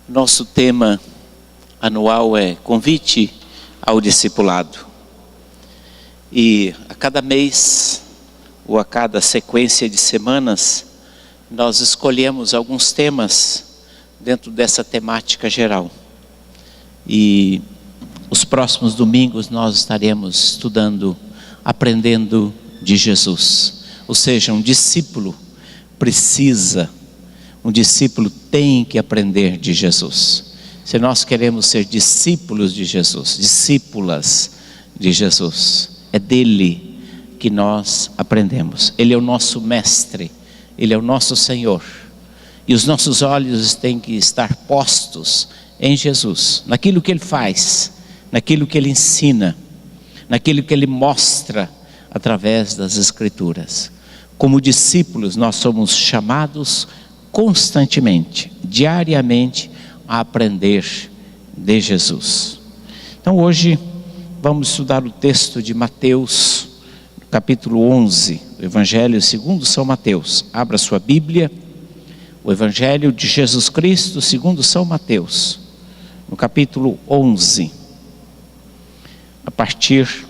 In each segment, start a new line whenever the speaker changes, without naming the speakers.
Nosso tema anual é Convite ao Discipulado. E a cada mês, ou a cada sequência de semanas, nós escolhemos alguns temas dentro dessa temática geral. E os próximos domingos nós estaremos estudando, aprendendo de Jesus. Ou seja, um discípulo tem que aprender de Jesus. Se nós queremos ser discípulos de Jesus, discípulas de Jesus, é dele que nós aprendemos. Ele é o nosso mestre, ele é o nosso Senhor. E os nossos olhos têm que estar postos em Jesus, naquilo que ele faz, naquilo que ele ensina, naquilo que ele mostra através das Escrituras. Como discípulos, nós somos chamados constantemente, diariamente, a aprender de Jesus. Então hoje vamos estudar o texto de Mateus, capítulo 11, o Evangelho segundo São Mateus. Abra sua Bíblia, o Evangelho de Jesus Cristo segundo São Mateus, no capítulo 11, a partir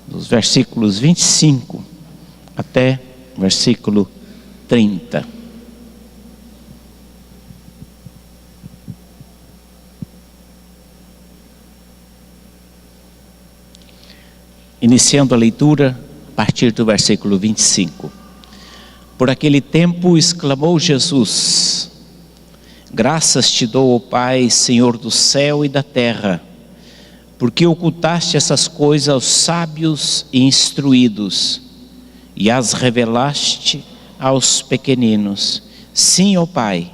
dos versículos 25 até o versículo 30. Iniciando a leitura a partir do versículo 25. Por aquele tempo exclamou Jesus: graças te dou, ó Pai, Senhor do céu e da terra, porque ocultaste essas coisas aos sábios e instruídos, e as revelaste aos pequeninos. Sim, ó Pai,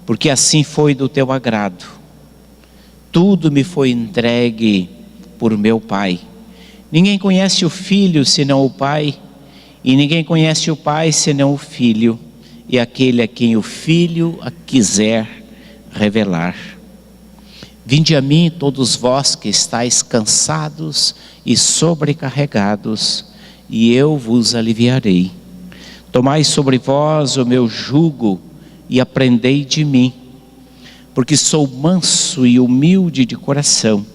porque assim foi do teu agrado. Tudo me foi entregue por meu Pai. Ninguém conhece o Filho senão o Pai, e ninguém conhece o Pai senão o Filho, e aquele a quem o Filho quiser revelar. Vinde a mim todos vós que estáis cansados e sobrecarregados, e eu vos aliviarei. Tomai sobre vós o meu jugo e aprendei de mim, porque sou manso e humilde de coração,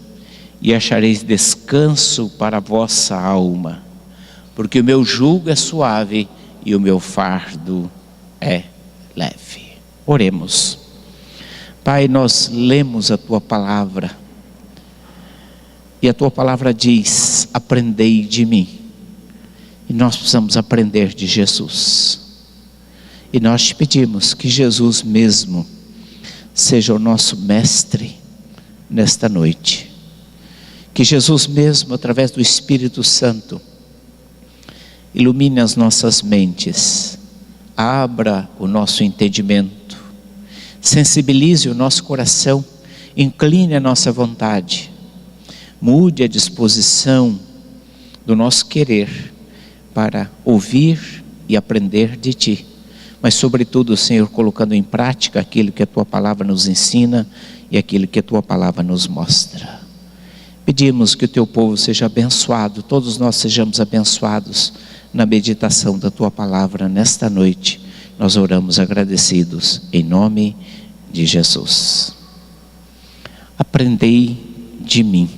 e achareis descanso para a vossa alma, porque o meu jugo é suave e o meu fardo é leve. Oremos. Pai, nós lemos a tua palavra, e a tua palavra diz: aprendei de mim. E nós precisamos aprender de Jesus. E nós te pedimos que Jesus mesmo seja o nosso mestre nesta noite. Que Jesus mesmo, através do Espírito Santo, ilumine as nossas mentes, abra o nosso entendimento, sensibilize o nosso coração, incline a nossa vontade, mude a disposição do nosso querer para ouvir e aprender de Ti, mas sobretudo, Senhor, colocando em prática aquilo que a Tua Palavra nos ensina e aquilo que a Tua Palavra nos mostra. Pedimos que o Teu povo seja abençoado, todos nós sejamos abençoados na meditação da Tua Palavra nesta noite. Nós oramos agradecidos em nome de Jesus. Aprendei de mim.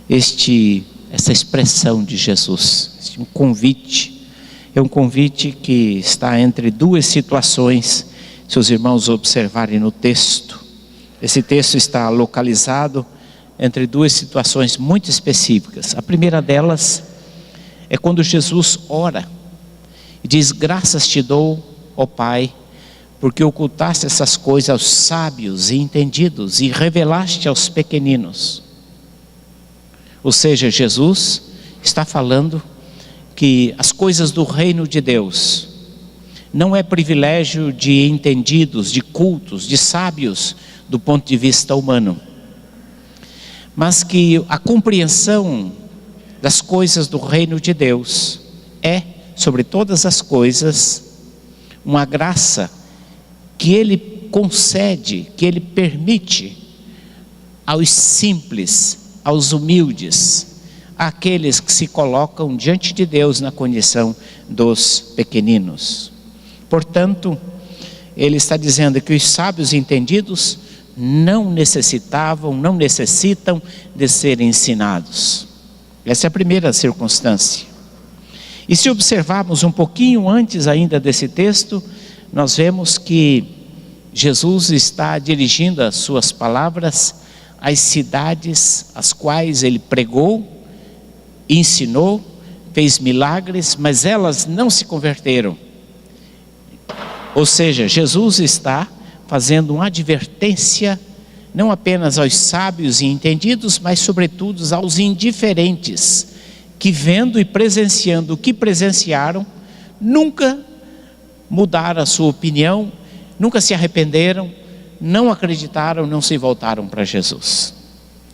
Essa expressão de Jesus, um convite, é um convite que está entre duas situações. Se os irmãos observarem no texto, esse texto está localizado entre duas situações muito específicas. A primeira delas é quando Jesus ora e diz: graças te dou, ó Pai, porque ocultaste essas coisas aos sábios e entendidos e revelaste aos pequeninos. Ou seja, Jesus está falando que as coisas do reino de Deus não é privilégio de entendidos, de cultos, de sábios do ponto de vista humano, mas que a compreensão das coisas do reino de Deus é, sobre todas as coisas, uma graça que Ele concede, que Ele permite aos simples, aos humildes, àqueles que se colocam diante de Deus na condição dos pequeninos. Portanto, Ele está dizendo que os sábios entendidos não necessitam de ser ensinados. Essa é a primeira circunstância. E se observarmos um pouquinho antes ainda desse texto, nós vemos que Jesus está dirigindo as suas palavras às cidades às quais ele pregou, ensinou, fez milagres, mas elas não se converteram. Ou seja, Jesus está fazendo uma advertência não apenas aos sábios e entendidos, mas sobretudo aos indiferentes, que vendo e presenciando o que presenciaram, nunca mudaram a sua opinião, nunca se arrependeram, não acreditaram, não se voltaram para Jesus.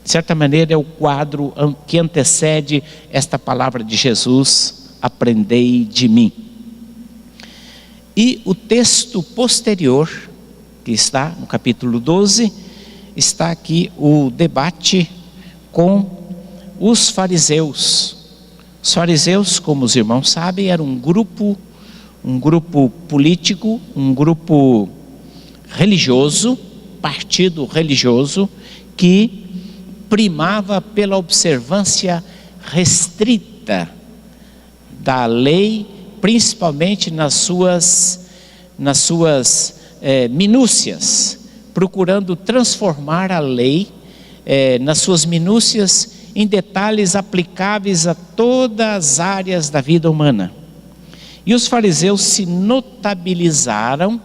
De certa maneira é o quadro que antecede esta palavra de Jesus: aprendei de mim. E o texto posterior, que está no capítulo 12, está aqui o debate com os fariseus. Os fariseus, como os irmãos sabem, era um grupo político, um grupo religioso, partido religioso, que primava pela observância restrita da lei, principalmente nas suas minúcias, procurando transformar a lei nas suas minúcias em detalhes aplicáveis a todas as áreas da vida humana. E os fariseus se notabilizaram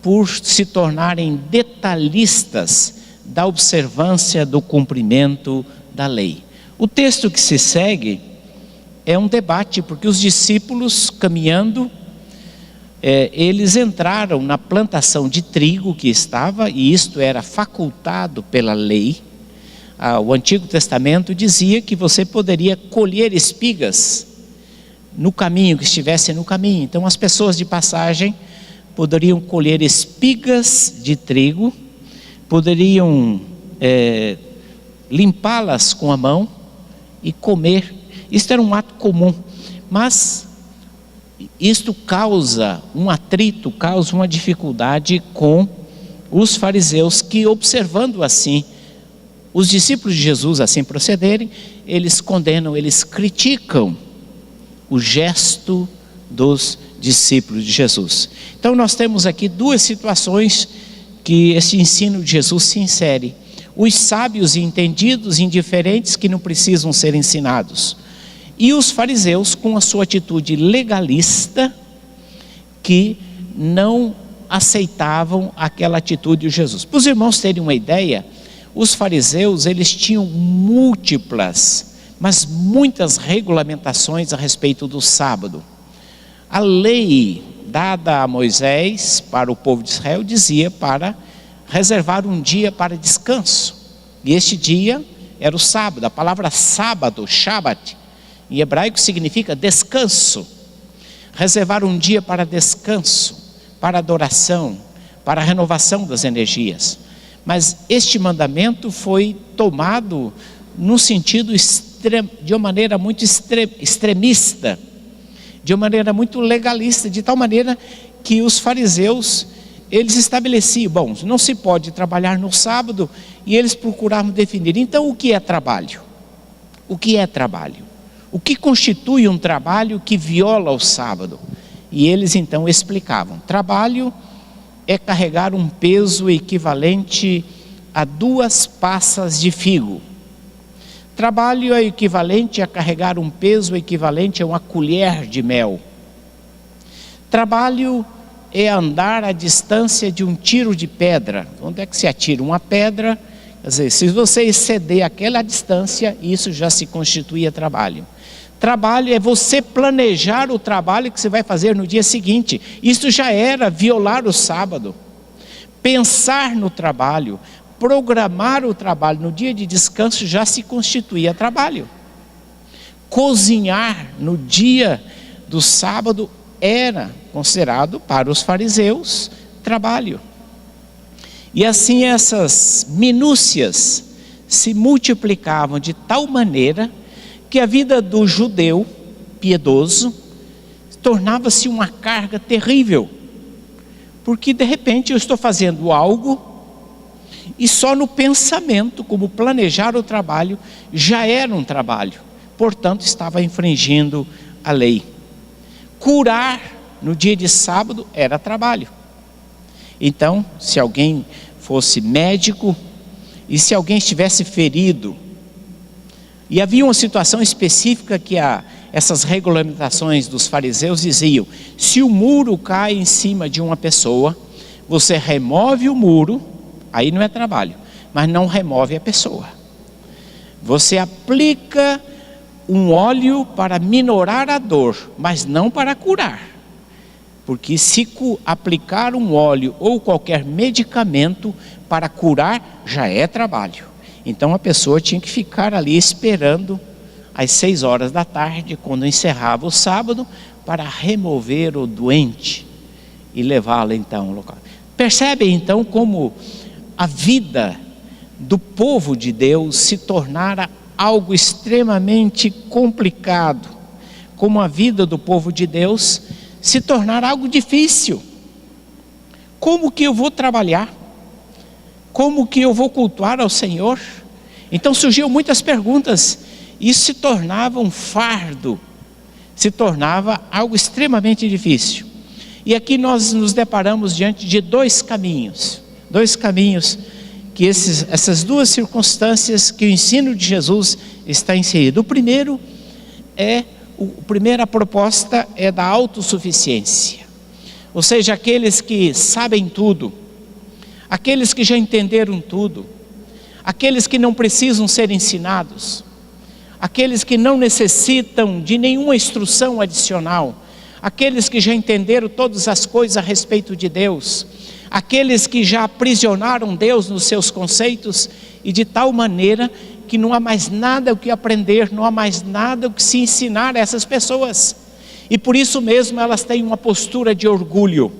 por se tornarem detalhistas da observância do cumprimento da lei. O texto que se segue é um debate, porque os discípulos, caminhando, eles entraram na plantação de trigo que estava, e isto era facultado pela lei. O Antigo Testamento dizia que você poderia colher espigas no caminho, que estivesse no caminho. Então as pessoas de passagem poderiam colher espigas de trigo, poderiam limpá-las com a mão e comer. Isto era um ato comum, mas isto causa um atrito, causa uma dificuldade com os fariseus, que, observando assim os discípulos de Jesus assim procederem, eles condenam, eles criticam o gesto dos discípulos de Jesus. Então nós temos aqui duas situações que esse ensino de Jesus se insere: os sábios e entendidos, indiferentes, que não precisam ser ensinados, e os fariseus com a sua atitude legalista, que não aceitavam aquela atitude de Jesus. Para os irmãos terem uma ideia, os fariseus, eles tinham muitas regulamentações a respeito do sábado. A lei dada a Moisés para o povo de Israel dizia para reservar um dia para descanso, e este dia era o sábado. A palavra sábado, Shabbat, em hebraico significa descanso. Reservar um dia para descanso, para adoração, para a renovação das energias. Mas este mandamento foi tomado num sentido de uma maneira muito extremista, de uma maneira muito legalista, de tal maneira que os fariseus, eles estabeleciam, bom, não se pode trabalhar no sábado, e eles procuravam definir, então o que é trabalho? O que é trabalho? O que constitui um trabalho que viola o sábado? E eles então explicavam: trabalho é carregar um peso equivalente a 2 passas de figo. Trabalho é equivalente a carregar um peso equivalente a uma colher de mel. Trabalho é andar a distância de um tiro de pedra. Onde é que se atira uma pedra? Quer dizer, se você exceder aquela distância, isso já se constituía trabalho. Trabalho é você planejar o trabalho que você vai fazer no dia seguinte. Isso já era violar o sábado. Pensar no trabalho, programar o trabalho no dia de descanso já se constituía trabalho. Cozinhar no dia do sábado era considerado para os fariseus trabalho. E assim essas minúcias se multiplicavam de tal maneira que a vida do judeu piedoso tornava-se uma carga terrível, porque de repente eu estou fazendo algo E só no pensamento, como planejar o trabalho, já era um trabalho. Portanto, estava infringindo a lei. Curar no dia de sábado era trabalho. Então, se alguém fosse médico e se alguém estivesse ferido, e havia uma situação específica que essas regulamentações dos fariseus diziam: se o muro cai em cima de uma pessoa, você remove o muro, aí não é trabalho, mas não remove a pessoa. Você aplica um óleo para minorar a dor, mas não para curar. Porque se aplicar um óleo ou qualquer medicamento para curar, já é trabalho. Então a pessoa tinha que ficar ali esperando às 6 horas da tarde, quando encerrava o sábado, para remover o doente e levá-lo então ao local. Percebem então como a vida do povo de Deus se tornara algo extremamente complicado, como a vida do povo de Deus se tornara algo difícil. Como que eu vou trabalhar? Como que eu vou cultuar ao Senhor? Então surgiam muitas perguntas. Isso se tornava um fardo, se tornava algo extremamente difícil. E aqui nós nos deparamos diante de dois caminhos que essas duas circunstâncias que o ensino de Jesus está inserido. A primeira proposta é da autossuficiência, ou seja, aqueles que sabem tudo, aqueles que já entenderam tudo, aqueles que não precisam ser ensinados, aqueles que não necessitam de nenhuma instrução adicional, aqueles que já entenderam todas as coisas a respeito de Deus, aqueles que já aprisionaram Deus nos seus conceitos, e de tal maneira que não há mais nada o que aprender, não há mais nada o que se ensinar a essas pessoas, e por isso mesmo elas têm uma postura de orgulho.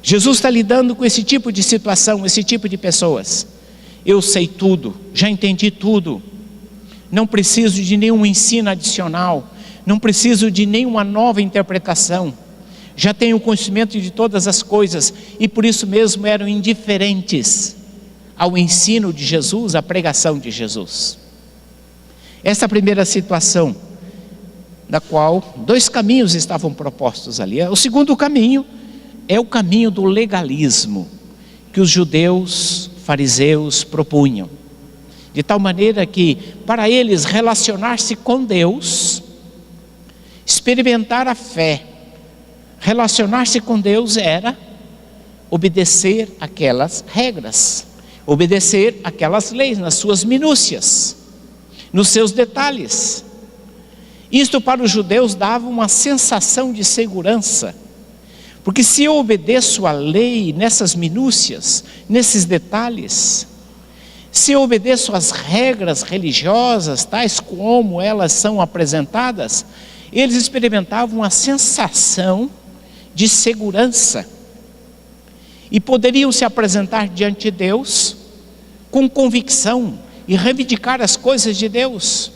Jesus está lidando com esse tipo de situação, esse tipo de pessoas. Eu sei tudo, já entendi tudo, não preciso de nenhum ensino adicional, não preciso de nenhuma nova interpretação, já tenho conhecimento de todas as coisas, e por isso mesmo eram indiferentes ao ensino de Jesus, à pregação de Jesus. Essa é a primeira situação, na qual dois caminhos estavam propostos ali. O segundo caminho é o caminho do legalismo, que os judeus, fariseus propunham, de tal maneira que para eles relacionar-se com Deus, experimentar a fé, relacionar-se com Deus era obedecer aquelas regras, obedecer aquelas leis nas suas minúcias, nos seus detalhes. Isto para os judeus dava uma sensação de segurança, porque se eu obedeço a lei nessas minúcias, nesses detalhes, se eu obedeço às regras religiosas, tais como elas são apresentadas, eles experimentavam uma sensação de segurança, e poderiam se apresentar diante de Deus com convicção e reivindicar as coisas de Deus,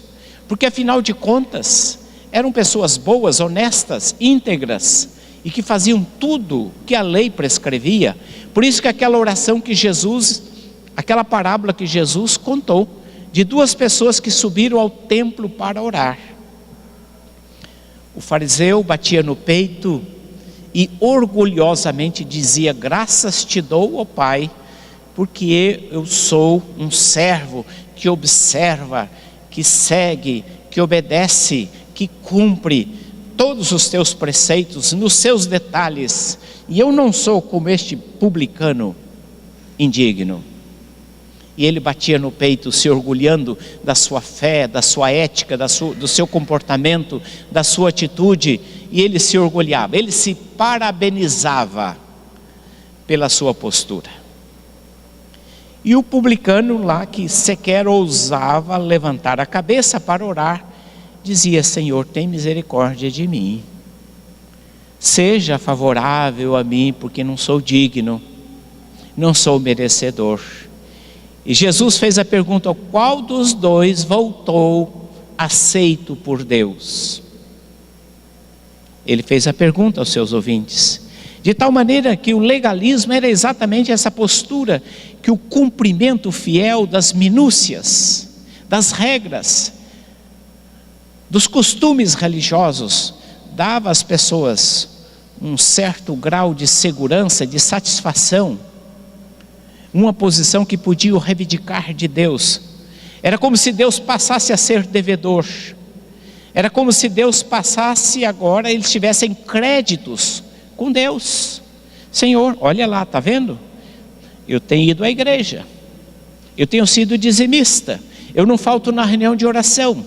porque afinal de contas eram pessoas boas, honestas, íntegras, e que faziam tudo que a lei prescrevia. Por isso que aquela oração que Jesus, aquela parábola que Jesus contou, de duas pessoas que subiram ao templo para orar, o fariseu batia no peito e orgulhosamente dizia: graças te dou, ó Pai, porque eu sou um servo que observa, que segue, que obedece, que cumpre todos os teus preceitos nos seus detalhes, e eu não sou como este publicano indigno. E ele batia no peito, se orgulhando da sua fé, da sua ética, do seu comportamento, da sua atitude, e ele se orgulhava, ele se parabenizava pela sua postura. E o publicano lá, que sequer ousava levantar a cabeça para orar, dizia: Senhor, tem misericórdia de mim, seja favorável a mim, porque não sou digno, não sou merecedor. E Jesus fez a pergunta: qual dos dois voltou aceito por Deus? Ele fez a pergunta aos seus ouvintes. De tal maneira que o legalismo era exatamente essa postura, que o cumprimento fiel das minúcias, das regras, dos costumes religiosos, dava às pessoas um certo grau de segurança, de satisfação, uma posição que podia o reivindicar de Deus. Era como se Deus passasse a ser devedor, era como se Deus passasse agora, eles tivessem créditos com Deus. Senhor, olha lá, está vendo? Eu tenho ido à igreja, eu tenho sido dizimista, eu não falto na reunião de oração,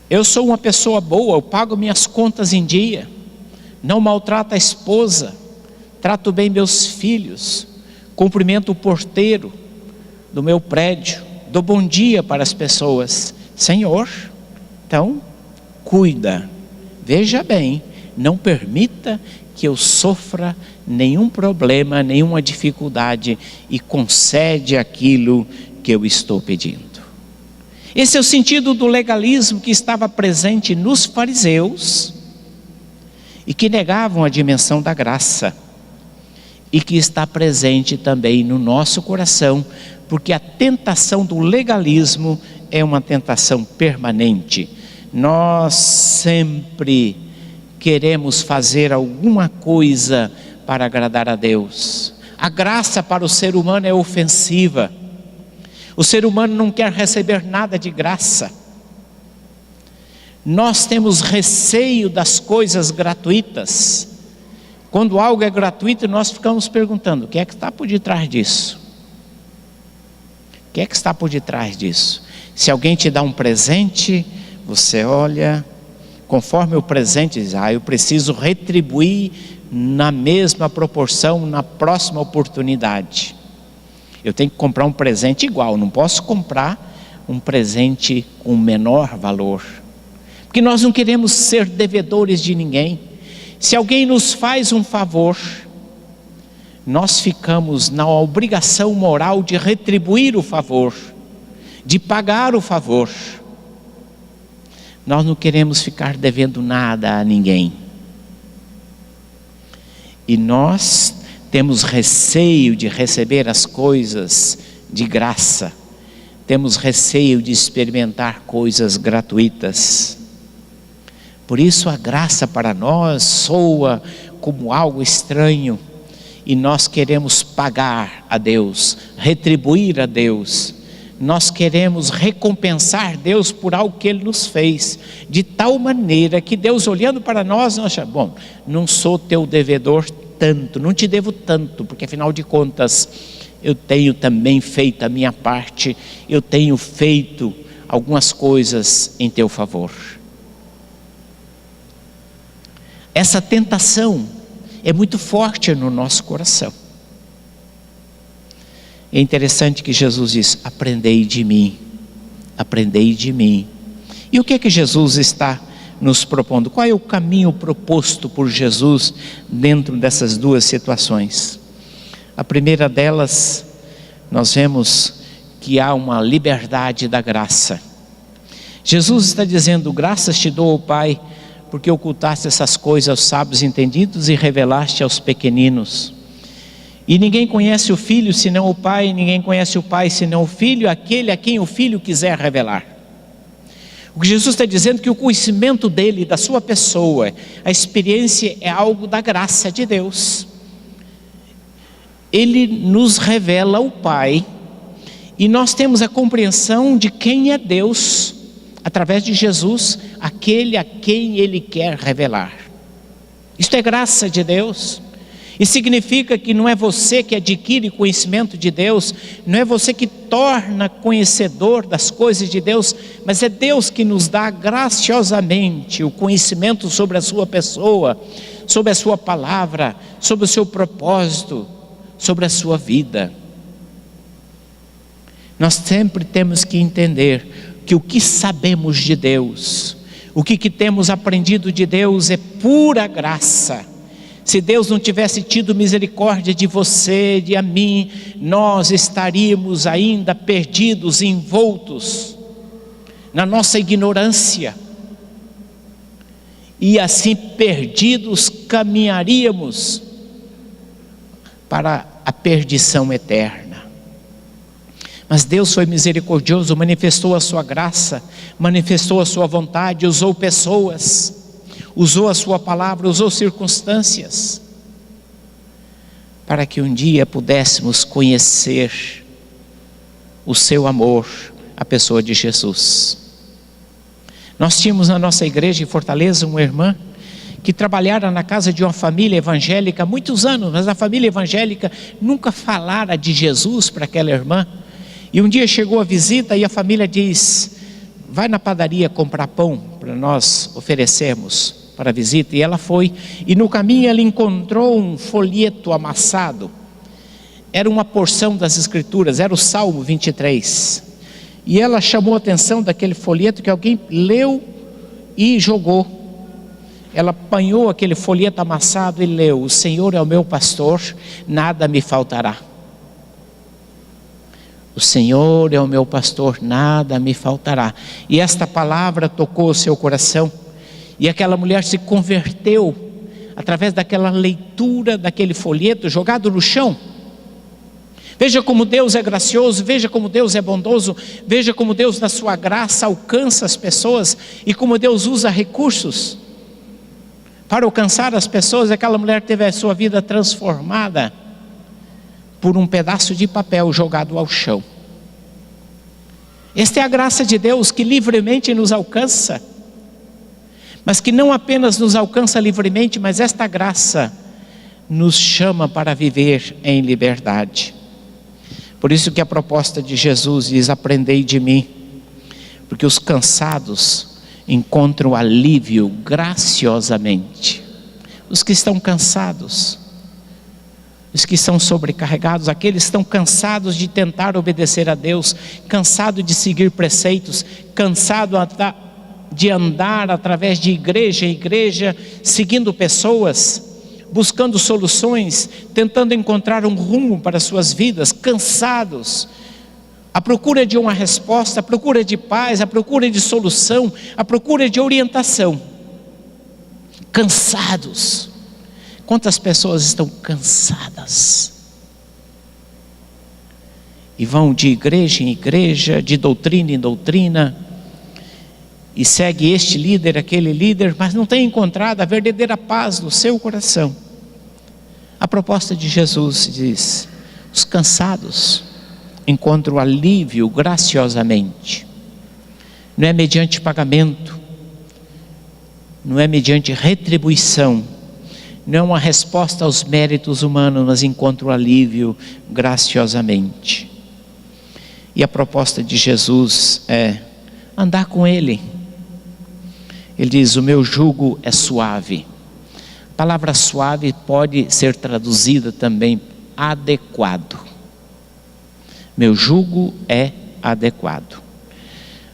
eu sou uma pessoa boa, eu pago minhas contas em dia, não maltrato a esposa, trato bem meus filhos, cumprimento o porteiro do meu prédio, dou bom dia para as pessoas. Senhor, então cuida, veja bem, não permita que eu sofra nenhum problema, nenhuma dificuldade, e concede aquilo que eu estou pedindo. Esse é o sentido do legalismo que estava presente nos fariseus e que negavam a dimensão da graça, e que está presente também no nosso coração, porque a tentação do legalismo é uma tentação permanente. Nós sempre queremos fazer alguma coisa para agradar a Deus. A graça para o ser humano é ofensiva. O ser humano não quer receber nada de graça. Nós temos receio das coisas gratuitas. Quando algo é gratuito, nós ficamos perguntando: o que é que está por detrás disso? O que é que está por detrás disso? Se alguém te dá um presente, você olha, conforme o presente, diz: eu preciso retribuir na mesma proporção na próxima oportunidade. Eu tenho que comprar um presente igual, não posso comprar um presente com menor valor, porque nós não queremos ser devedores de ninguém. Se alguém nos faz um favor, nós ficamos na obrigação moral de retribuir o favor, de pagar o favor. Nós não queremos ficar devendo nada a ninguém. E nós temos receio de receber as coisas de graça. Temos receio de experimentar coisas gratuitas. Por isso a graça para nós soa como algo estranho. E nós queremos pagar a Deus, retribuir a Deus. Nós queremos recompensar Deus por algo que Ele nos fez, de tal maneira que Deus, olhando para nós acha: bom, não sou teu devedor tanto, não te devo tanto, porque afinal de contas eu tenho também feito a minha parte, eu tenho feito algumas coisas em teu favor. Essa tentação é muito forte no nosso coração. É interessante que Jesus diz: aprendei de mim, aprendei de mim. E o que é que Jesus está nos propondo? Qual é o caminho proposto por Jesus dentro dessas duas situações? A primeira delas, nós vemos que há uma liberdade da graça. Jesus está dizendo: graças te dou, Pai, porque ocultaste essas coisas aos sábios entendidos e revelaste aos pequeninos. E ninguém conhece o Filho senão o Pai, ninguém conhece o Pai senão o Filho, aquele a quem o Filho quiser revelar. O que Jesus está dizendo é que o conhecimento dele, da sua pessoa, a experiência é algo da graça de Deus. Ele nos revela o Pai, e nós temos a compreensão de quem é Deus, através de Jesus, aquele a quem Ele quer revelar. Isto é graça de Deus. E significa que não é você que adquire conhecimento de Deus, não é você que torna conhecedor das coisas de Deus, mas é Deus que nos dá graciosamente o conhecimento sobre a sua pessoa, sobre a sua palavra, sobre o seu propósito, sobre a sua vida. Nós sempre temos que entender que o que sabemos de Deus, o que temos aprendido de Deus é pura graça. Se Deus não tivesse tido misericórdia de você, de a mim, nós estaríamos ainda perdidos, envoltos na nossa ignorância. e assim perdidos caminharíamos para a perdição eterna. Mas Deus foi misericordioso, manifestou a sua graça, manifestou a sua vontade, usou pessoas, usou a sua palavra, usou circunstâncias, para que um dia pudéssemos conhecer o seu amor, a pessoa de Jesus. Nós tínhamos na nossa igreja em Fortaleza uma irmã que trabalhara na casa de uma família evangélica há muitos anos, mas a família evangélica nunca falara de Jesus para aquela irmã. E um dia chegou a visita e a família diz: vai na padaria comprar pão para nós oferecermos para a visita. E ela foi, e no caminho ela encontrou um folheto amassado. Era uma porção das escrituras, era o Salmo 23. E ela chamou a atenção daquele folheto que alguém leu e jogou. Ela apanhou aquele folheto amassado e leu: o Senhor é o meu pastor, nada me faltará. O Senhor é o meu pastor, nada me faltará. E esta palavra tocou o seu coração. E aquela mulher se converteu através daquela leitura daquele folheto jogado no chão. Veja como Deus é gracioso, veja como Deus é bondoso, veja como Deus na sua graça alcança as pessoas e como Deus usa recursos para alcançar as pessoas. Aquela mulher teve a sua vida transformada por um pedaço de papel jogado ao chão. Esta é a graça de Deus que livremente nos alcança, mas que não apenas nos alcança livremente, mas esta graça nos chama para viver em liberdade. Por isso que a proposta de Jesus diz: aprendei de mim, porque os cansados encontram alívio graciosamente. Os que estão cansados, os que estão sobrecarregados, aqueles que estão cansados de tentar obedecer a Deus, cansados de seguir preceitos, cansados de andar através de igreja em igreja, seguindo pessoas, buscando soluções, tentando encontrar um rumo para suas vidas, cansados, à procura de uma resposta, à procura de paz, à procura de solução, à procura de orientação. Cansados. Quantas pessoas estão cansadas? E vão de igreja em igreja, de doutrina em doutrina, e segue este líder, aquele líder, mas não tem encontrado a verdadeira paz no seu coração. A proposta de Jesus diz: os cansados encontram alívio graciosamente. Não é mediante pagamento, não é mediante retribuição, não é uma resposta aos méritos humanos, mas encontram alívio graciosamente. E a proposta de Jesus é andar com Ele. Ele diz: o meu jugo é suave. A palavra suave pode ser traduzida também adequado. Meu jugo é adequado.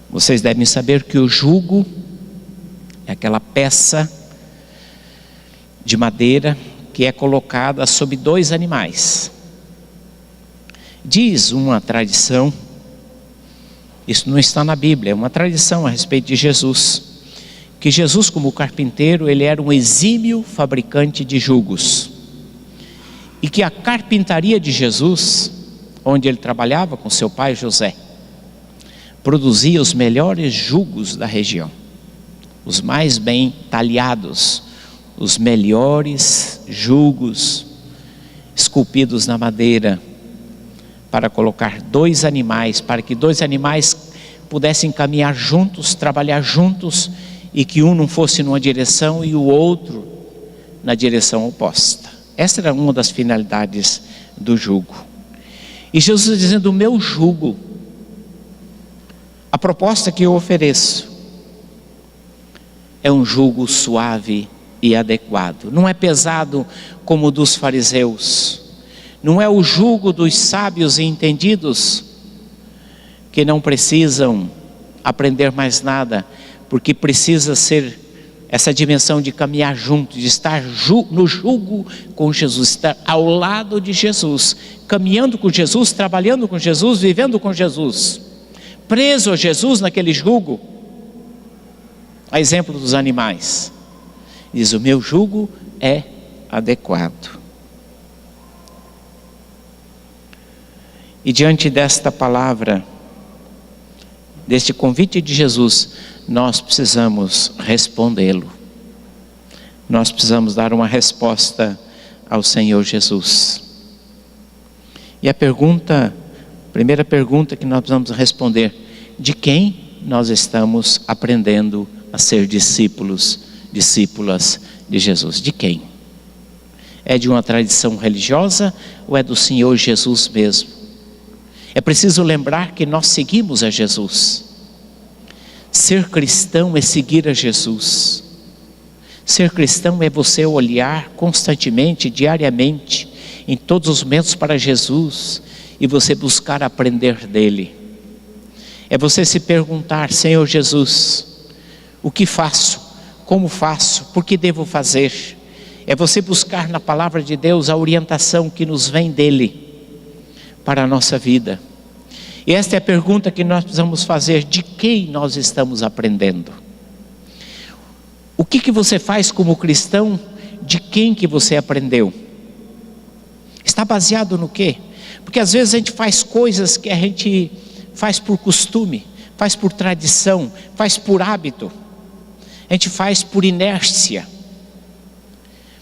Vocês devem saber que o jugo é aquela peça de madeira que é colocada sobre dois animais. Diz uma tradição, isso não está na Bíblia, é uma tradição a respeito de Jesus, que Jesus, como carpinteiro, ele era um exímio fabricante de jugos, e que a carpintaria de Jesus, onde ele trabalhava com seu pai José, produzia os melhores jugos da região, os mais bem talhados, os melhores jugos esculpidos na madeira, para colocar dois animais, para que dois animais pudessem caminhar juntos, trabalhar juntos, e que um não fosse numa direção e o outro na direção oposta. Essa era uma das finalidades do jugo. E Jesus dizendo: o meu jugo, a proposta que eu ofereço, é um jugo suave e adequado. Não é pesado como o dos fariseus, não é o jugo dos sábios e entendidos, que não precisam aprender mais nada, porque precisa ser essa dimensão de caminhar junto, de estar no jugo com Jesus, estar ao lado de Jesus, caminhando com Jesus, trabalhando com Jesus, vivendo com Jesus, preso a Jesus naquele jugo, a exemplo dos animais. Diz: o meu jugo é adequado. E diante desta palavra, deste convite de Jesus, nós precisamos respondê-lo. Nós precisamos dar uma resposta ao Senhor Jesus. E a primeira pergunta que nós precisamos responder: de quem nós estamos aprendendo a ser discípulas de Jesus? De quem? É de uma tradição religiosa ou é do Senhor Jesus mesmo? É preciso lembrar que nós seguimos a Jesus. Ser cristão é seguir a Jesus. Ser cristão é você olhar constantemente, diariamente, em todos os momentos para Jesus e você buscar aprender dele. É você se perguntar: Senhor Jesus, o que faço? Como faço? Por que devo fazer? É você buscar na palavra de Deus a orientação que nos vem dele para a nossa vida. E esta é a pergunta que nós precisamos fazer: de quem nós estamos aprendendo? O que você faz como cristão? De quem que você aprendeu? Está baseado no quê? Porque às vezes a gente faz coisas que a gente faz por costume, faz por tradição, faz por hábito, a gente faz por inércia,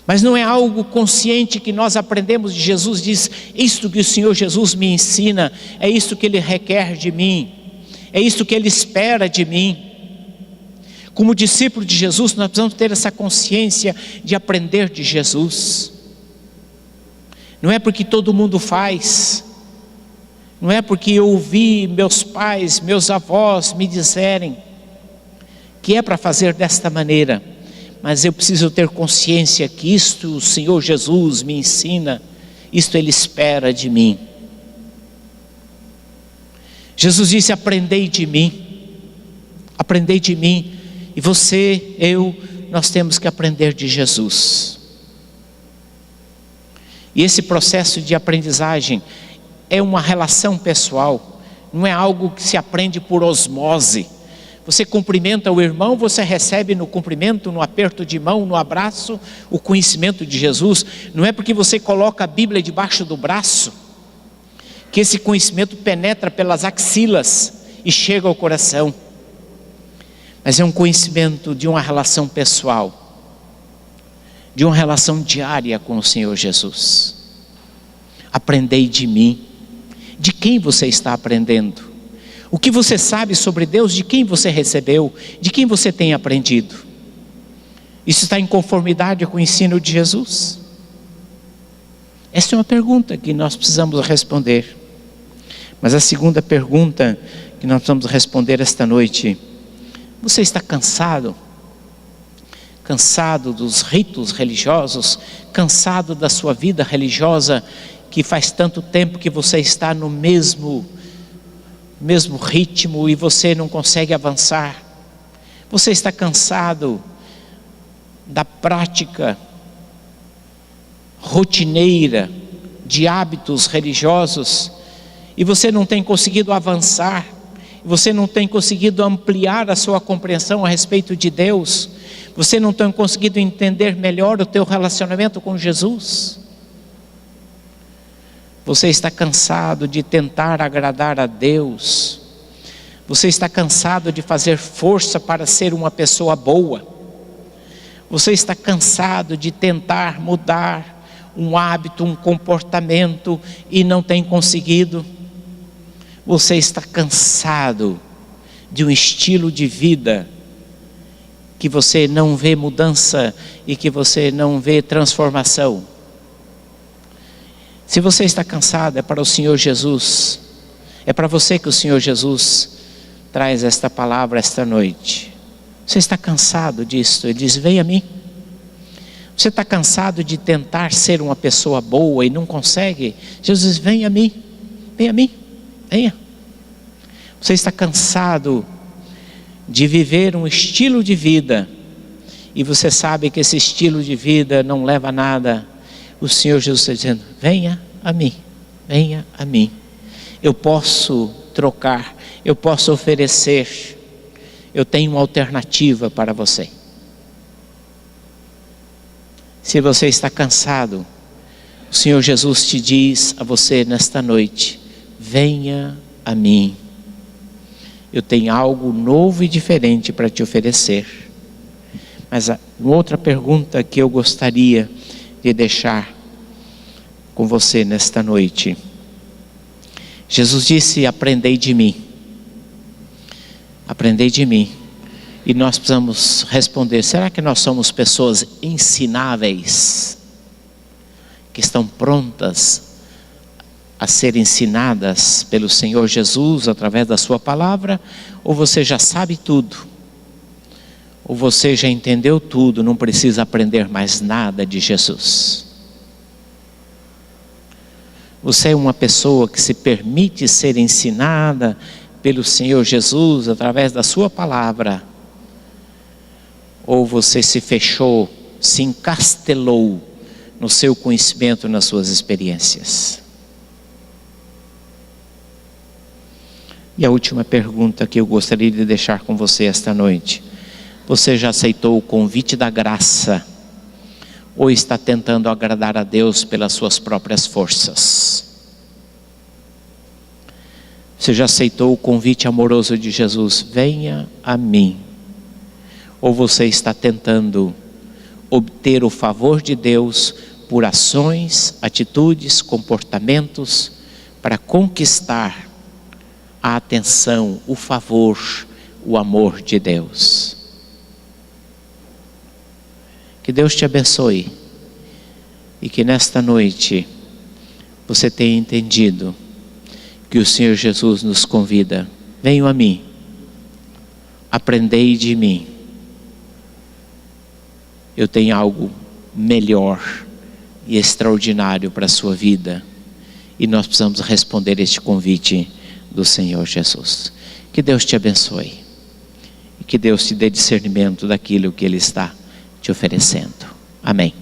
mas não é algo consciente que nós aprendemos de Jesus. Diz: isto que o Senhor Jesus me ensina, é isto que Ele requer de mim, é isto que Ele espera de mim. Como discípulo de Jesus, nós precisamos ter essa consciência de aprender de Jesus. Não é porque todo mundo faz, não é porque eu ouvi meus pais, meus avós me dizerem que é para fazer desta maneira, mas eu preciso ter consciência que isto o Senhor Jesus me ensina, isto Ele espera de mim. Jesus disse: aprendei de mim, aprendei de mim. E você, nós temos que aprender de Jesus. E esse processo de aprendizagem é uma relação pessoal, não é algo que se aprende por osmose. Você cumprimenta o irmão, você recebe no cumprimento, no aperto de mão, no abraço, o conhecimento de Jesus. Não é porque você coloca a Bíblia debaixo do braço que esse conhecimento penetra pelas axilas e chega ao coração. Mas é um conhecimento de uma relação pessoal, de uma relação diária com o Senhor Jesus. Aprendei de mim. De quem você está aprendendo? O que você sabe sobre Deus? De quem você recebeu? De quem você tem aprendido? Isso está em conformidade com o ensino de Jesus? Essa é uma pergunta que nós precisamos responder. Mas a segunda pergunta que nós precisamos responder esta noite: você está cansado? Cansado dos ritos religiosos? Cansado da sua vida religiosa, que faz tanto tempo que você está no mesmo ritmo e você não consegue avançar? Você está cansado da prática rotineira de hábitos religiosos e você não tem conseguido avançar? Você não tem conseguido ampliar a sua compreensão a respeito de Deus? Você não tem conseguido entender melhor o teu relacionamento com Jesus? Você está cansado de tentar agradar a Deus? Você está cansado de fazer força para ser uma pessoa boa? Você está cansado de tentar mudar um hábito, um comportamento e não tem conseguido? Você está cansado de um estilo de vida que você não vê mudança e que você não vê transformação? Se você está cansado, é para o Senhor Jesus, é para você que o Senhor Jesus traz esta palavra esta noite. Você está cansado disso? Ele diz: vem a mim. Você está cansado de tentar ser uma pessoa boa e não consegue? Jesus diz: vem a mim, vem a mim, venha. Você está cansado de viver um estilo de vida e você sabe que esse estilo de vida não leva a nada? O Senhor Jesus está dizendo: venha a mim, venha a mim. Eu posso trocar, eu posso oferecer, eu tenho uma alternativa para você. Se você está cansado, o Senhor Jesus te diz a você nesta noite: venha a mim. Eu tenho algo novo e diferente para te oferecer. Mas uma outra pergunta que eu gostaria de deixar com você nesta noite. Jesus disse: aprendei de mim. Aprendei de mim. E nós precisamos responder: será que nós somos pessoas ensináveis? Que estão prontas a ser ensinadas pelo Senhor Jesus através da sua palavra? Ou você já sabe tudo? Ou você já entendeu tudo, não precisa aprender mais nada de Jesus? Você é uma pessoa que se permite ser ensinada pelo Senhor Jesus através da sua palavra? Ou você se fechou, se encastelou no seu conhecimento, nas suas experiências? E a última pergunta que eu gostaria de deixar com você esta noite: você já aceitou o convite da graça? Ou está tentando agradar a Deus pelas suas próprias forças? Você já aceitou o convite amoroso de Jesus: venha a mim? Ou você está tentando obter o favor de Deus por ações, atitudes, comportamentos, para conquistar a atenção, o favor, o amor de Deus? Que Deus te abençoe e que nesta noite você tenha entendido que o Senhor Jesus nos convida: venham a mim, aprendei de mim. Eu tenho algo melhor e extraordinário para a sua vida, e nós precisamos responder este convite do Senhor Jesus. Que Deus te abençoe e que Deus te dê discernimento daquilo que Ele está te oferecendo. Amém.